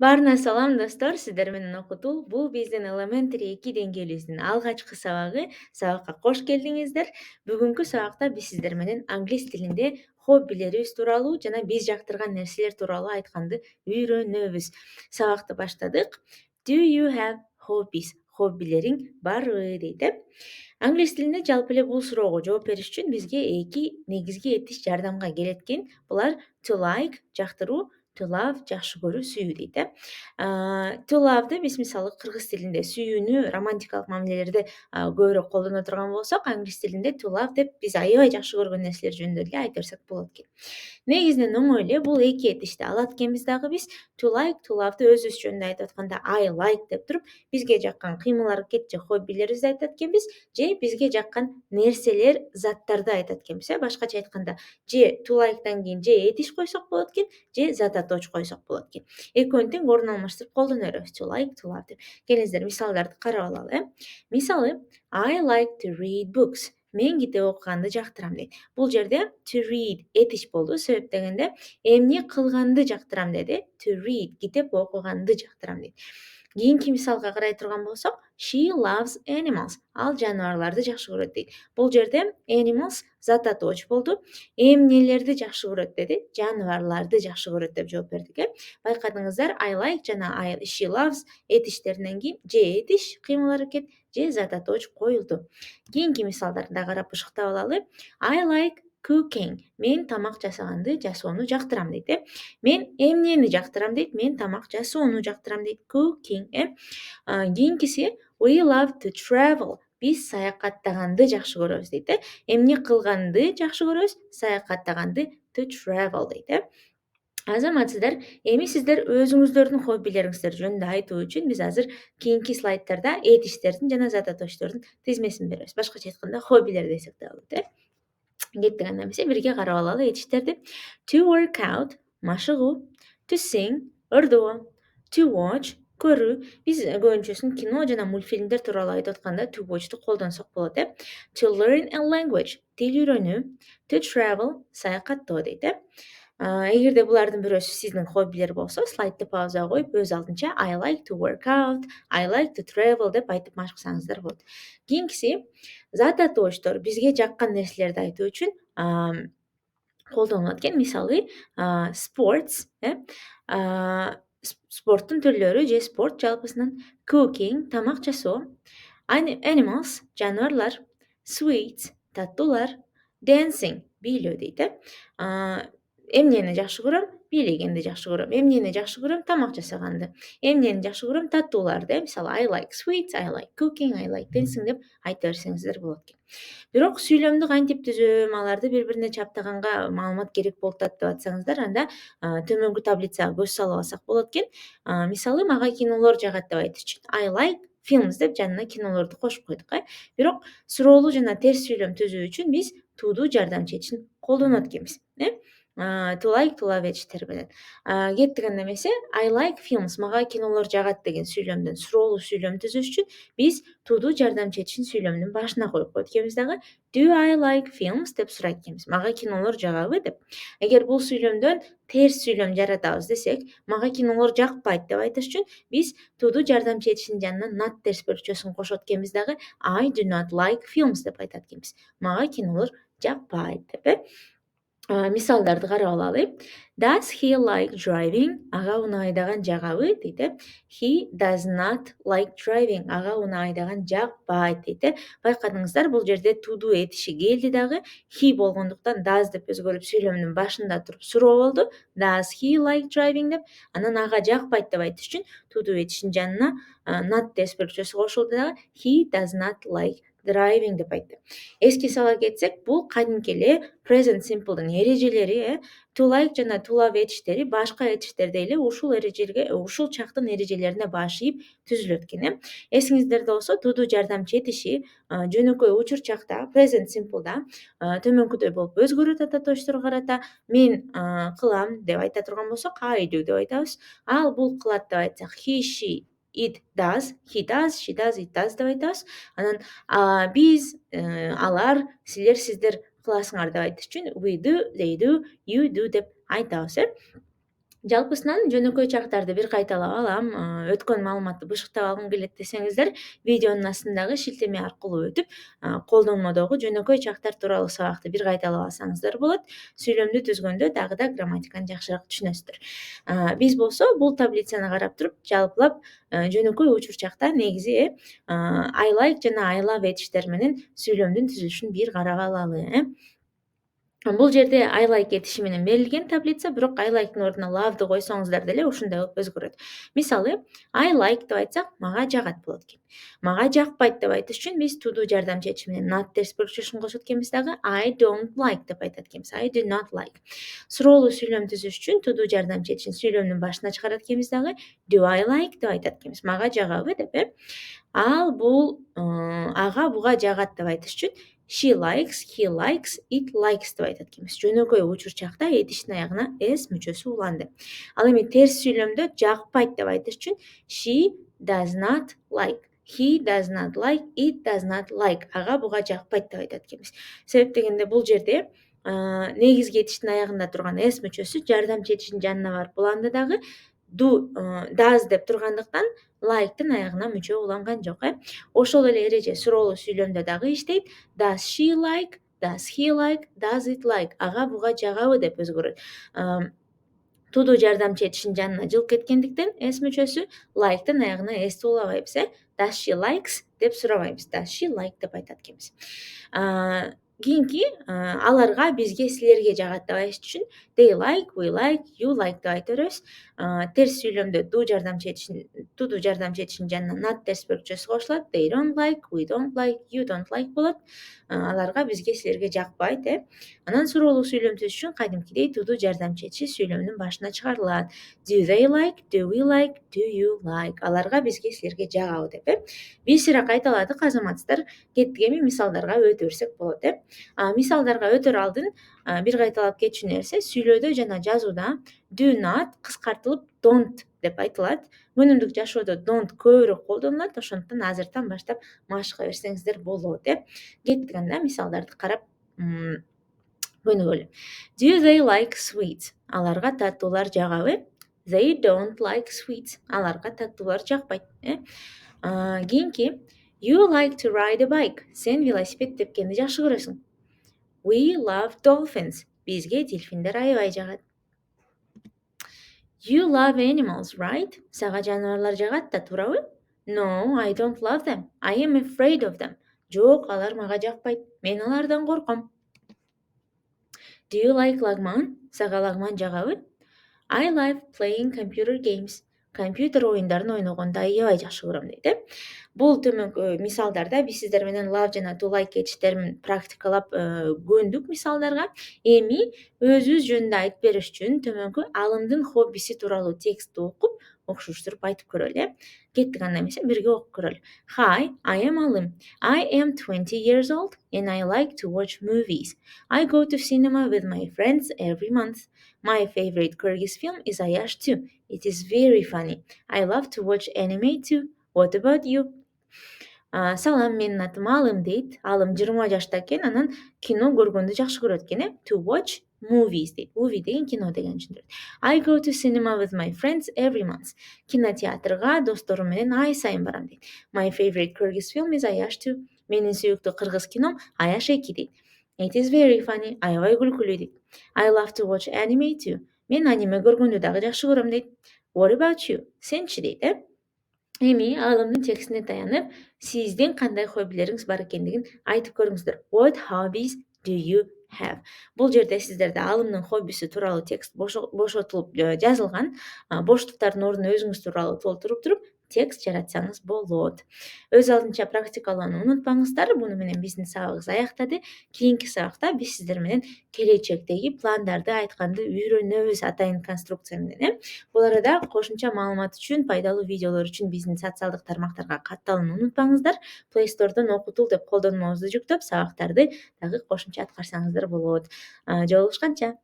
Баарына салам достор, сиздер менен Окутул. Бул биздин Elementary 2 деңгээлибиздин алгачкы сабагы. Сабакка кош келдиңиздер. Бүгүнкү сабакта биз сиздер менен англис тилинде хоббилерибиз тууралуу жана биз жактырган нерселер тууралуу айтканды үйрөнөбүз. Сабакты баштадык. Do you have hobbies? Хоббилериң барбы дейт. Англис тилинде жалпы эле бул суроого жооп бериш үчүн бизге эки негизги этиш жардамга келет экен. Булар to like жактыруу, to love жакшы көрүү, сүйүү дейт. To love'ды биз мисалы кыргыз тилинде сүйүүнү, романтикалык мамилелерде көбүрөөк колдоно турган болсок, англис тилинде to love деп биз аябай жакшы көргөн нерселер жөнүндө эле айта берсек болот экен. Негизинен оңой эле бул эки этишти алат экенбиз дагы биз. To like, to love'ды өзүбүз жөнүндө айтып атканда I like деп туруп, бизге жаккан кыймыл аракет же хоббилерибизди айтат экенбиз, же бизге жаккан нерселер, заттарды айтат экенбиз. Башкача айтканда, же to like'дан кийин же этиш койсок болот экен, же зат атоочу койсок болот экен. Экөөнү тең орун алмаштырып колдоно беребиз. To like, to love деп. Келиңиздер мисалдарды карап алалы. Мисалы, I like to read books. Мен китеп окуганды жактырам дейт. Бул жерде to read этиш болду. Себеп дегенде эмне кылганды жактырам деди. To read китеп окуганды жактырам дейт. Кийинки мисалга карай турган болсок, she loves animals. Ал жаныбарларды жакшы көрөт дейт. Бул жерде animals зат атоочу болду. Эмнелерди жакшы көрөт деди. Жаныбарларды жакшы көрөт деп жооп бердик. Байкадыңыздар, I like жана she loves этиштеринен кийин же этиш кыймыл аракет, же зат атоочу коюлду. Кийинки мисалдарды да карап бышыктап алалы. I like cooking. Мен тамак жасаганды, жасоону жактырам дейт. Мен эмнени жактырам дейт. Мен тамак жасоону жактырам дейт. Cooking. Кийинкиси we love to travel. Биз саякаттаганды жакшы көрөбүз дейт. Эмне кылганды жакшы көрөбүз? Саякаттаганды to travel дейт. Азаматсыздар, эми сиздер өзүңүздөрдүн хоббилериңиздер жөнүндө айтуу үчүн биз азыр кийинки слайдтарда этиштердин жана зат атоочтордун тизмесин беребиз. Башкача айтканда хоббилер десек да болот. Кеттик анда эмесе бирге карап алалы этиштерди. To work out машыгуу, to sing ырдоо, to watch көрүү. Биз көбүнчөсүн кино жана мультфильмдер тууралуу айтып атканда to watch'ту колдонсок болот. To learn a language тил үйрөнүү, to travel саякаттоо дейт. Эгерде булардын бирөөсү сиздин хоббилер болсо, слайдты паузага коюп, өз алдынча I like to work out, I like to travel деп айтып машыксаңыздар болот. Кийинкиси зат атоочтор бизге жаккан нерселерди айтуу үчүн колдонулат экен. Мисалы, sports, спорттун түрлөрү же спорт жалпысынан, cooking тамак жасоо, animals жаныбарлар, sweets таттуулар, dancing бийлөө дейт. Эмнени жакшы көрөм? Бийлегенди жакшы көрөм. Эмнени жакшы көрөм? Тамак жасаганды. Эмнени жакшы көрөм? Таттууларды. Мисалы, I like sweets, I like cooking, I like dancing деп айта берсеңиздер болот экен. Бирок сүйлөмдү кантип түзөм, аларды бири-бирине чаптаганга маалымат керек болуп атат деп атсаңыздар, анда төмөнкү таблицага көз салып алсак болот экен. Мисалы, мага кинолор жагат деп айтыш үчүн I like films деп жанына кинолорду кошуп койдук. Бирок суроолуу жана терс сүйлөм түзүү үчүн биз to'ду жардамчы этишин колдонот экенбиз. To like, to love этиштери менен. Кеттик анда эмесе, I like films, мага кинолор жагат деген сүйлөмдөн суроолуу сүйлөм түзүш үчүн биз to'ду жардамчы этишин сүйлөмдүн башына коюп коет экенбиз дагы. Do I like films деп сурайт экенбиз. Мага кинолор жагабы деп. Эгер бул сүйлөмдөн терс сүйлөм жаратабыз десек, мага кинолор жакпайт деп айтыш үчүн биз to'ду жардамчы этишинин жанына not терс бөлүкчөсүн кошот экенбиз дагы. I do not like films деп айтат экенбиз. Мага кинолор жакпайт деп. Мисалдарды карап алалы. Does he like driving? Ага уну айдаган жагабы дейт. He does not like driving. Ага уну айдаган жакпайт дейт. Байкадыңыздар, бул жерде to'ду этиши келди дагы. He болгондуктан does деп өзгөрүп сүйлөмдүн башында туруп суроо болду. Does he like driving деп. Анан ага жакпайт деп айтыш үчүн to'ду этишинин жанына not терс бөлүкчөсү кошулду дагы. He does not like driving деп айтты. Эске сала кетсек, бул кадимки эле present simple'дын эрежелери, to like жана to love этиштери башка этиштердей эле ушул эрежелерге, ушул чактын эрежелерине баш ийип түзүлөт экен. Эсиңиздерде болсо, to'ду жардамчы этиши жөнөкөй учур чакта present simple'да төмөнкүдөй болуп өзгөрөт ата точторго карата. Мен кылам деп айта турган болсок, I do деп айтабыз. Ал бул кылат деп айтсак, he, she, it does, he does, she does, it does деп айтабыз. Анан биз, алар, силер, сиздер кыласыңар деп айтыш үчүн we do, they do, you do деп айтабыз. Жалпысынан жөнөкөй чактарды бир кайталап алам, өткөн маалыматты бышыктап алгым келет десеңиздер, видеонун астындагы шилтеме аркылуу өтүп, колдонмодогу жөнөкөй чактар тууралуу сабакты бир кайталап алсаңыздар болот. Сүйлөмдү түзгөндө дагы да грамматиканы жакшыраак түшүнөсүздөр. Биз болсо бул таблицаны карап туруп, жалпылап жөнөкөй учурчакта негизи I like жана I love этиштер менен сүйлөмдүн түзүлүшүн бир карап алалы. Бул жерде I like этиши менен берилген таблица, бирок I like'дын ордуна love'ды койсоңуздар деле ушундай болуп өзгөрөт. Мисалы, I like деп айтсак, мага жагат болот экен. Мага жакпайт деп айтыш үчүн биз to do жардамчы этиши менен not терс бөлүкчөсүн кошот экенбиз дагы. I don't like деп айтат экенбиз. I do not like. Суроолуу сүйлөм түзүш үчүн to do жардамчы этишин сүйлөмдүн башына чыгарат экенбиз дагы. Do I like деп айтат экенбиз. Мага жагабы деп. Ал бул ага буга жагат деп айтыш үчүн she likes, he likes, it likes деп айтат экенбиз. Жөнөкөй учурчакта этиштин аягына s мүчөсү уланды. Ал эми терс сүйлөмдө жакпайт деп айтыш үчүн she does not like, he does not like, it does not like. Ага буга жакпайт деп айтат экенбиз. Себеп дегенде бул жерде негизги этиштин аягында турган s мүчөсү жардамчы этиштин жанына барып уланды дагы does деп тургандыктан like'тын аягына мүчө уланган жок. Ошол эле эреже суроолуу сүйлөмдө дагы иштейт. Does she like, does he like, does it like. Ага буга жагабы деп өзгөрөт. Туду жардамчы этиштин жанына жылып кеткендиктен s мүчөсү like'тын аягына s'ти улабайбыз. Does she likes деп сурабайбыз. Does she like деп айтат экенбиз. Кийинки аларга, бизге, силерге жагат деп айтыш үчүн they like, we like, you like деп айта беребиз. Терс сүйлөмдө туду жардамчы этиштин жанына not терс бөлүкчөсү кошулат. They don't like, we don't like, you don't like болот. Аларга, бизге, силерге жакпайт. Анан суроолуу сүйлөм түзүш үчүн кадимкидей туду жардамчы этиши сүйлөмдүн башына чыгарылат. Do they like, do we like, do you like. Аларга, бизге, силерге жагабы деп. Бир сыйра кайталадык азаматсыздар. Кеттик эми мисалдарга өтө берсек болот. Мисалдарга өтөр алдын бир кайталап кетчү нерсе, сүйлөөдө жана жазууда do not кыскартылып don't деп айтылат. Күнүмдүк жашоодо don't көбүрөөк колдонулат, ошондуктан азыртан баштап машыка берсеңиздер болот. Кеттик анда мисалдарды карап көнүгөлү. Do they like sweets? Аларга таттуулар жагабы? They don't like sweets. Аларга таттуулар жакпайт. Кийинки You like to ride a bike. Сен велосипед тепкенди жакшы көрөсүң. We love dolphins. Бизге дельфиндер аябай жагат. You love animals, right? Сага жаныбарлар жагат да, туурабы? No, I don't love them. I am afraid of them. Жок, алар мага жакпайт. Мен алардан корком. Do you like лагман? Сага лагман жагабы? I love playing computer games. Компьютер оюндарын ойногонду аябай жакшы көрөм дейт. Бул төмөнкү мисалдарда биз сиздер менен love жана to like этиштерин практикалап көндүк мисалдарга. Эми өзүбүз жөнүндө айтып бериш үчүн төмөнкү Алымдын хоббиси тууралуу текстти окуп, окшуштуруп айтып көрөлү. Кеттик анда эмесе бирге окуп көрөлү. Hi, I am Alım. I am 20 years old and I like to watch movies. I go to cinema with my friends every month. My favorite Kyrgyz film is Ayash 2. It is very funny. I love to watch anime too. What about you? Салам, менин атым Алым дейт. Алым 20 жашта экен, анан кино көргөндү жакшы көрөт экен. To watch movies дейт. Movie деген кино деген түшүндүрөт. I go to cinema with my friends every month. Кинотеатрга досторум менен ай сайын барам дейт. My favorite Kyrgyz film is Ayash 2. Менин сүйүктүү кыргыз кином Аяш 2 дейт. It is very funny. Аябай күлкүлүү дейт. I love to watch anime too. Мен аниме көргөндү дагы жакшы көрөм дейт. What about you? Сенчи дейт. Эми Алымдын текстине таянып, сиздин кандай хоббилериңиз бар экендигин айтып көрүңүздөр. What hobbies do you have? Бул жерде сиздерде Алымдын хоббиси тууралуу текст бошотулуп жазылган. Боштуктардын ордуна өзүңүз тууралуу толтуруп туруп, текст жаратсаңыз болот. Өз алдынча практикалоону унутпаңыздар. Буну менен биздин сабагыбыз аяктады. Кийинки сабакта биз сиздер менен келечектеги пландарды айтканды үйрөнөбүз атайын конструкция менен. Бул арада кошумча маалымат үчүн, пайдалуу видеолор үчүн биздин социалдык тармактарга катталууну унутпаңыздар. Play Store'дон Окутул деп колдонмобузду жүктөп, сабактарды дагы кошумча аткарсаңыздар болот. Жолугушканча.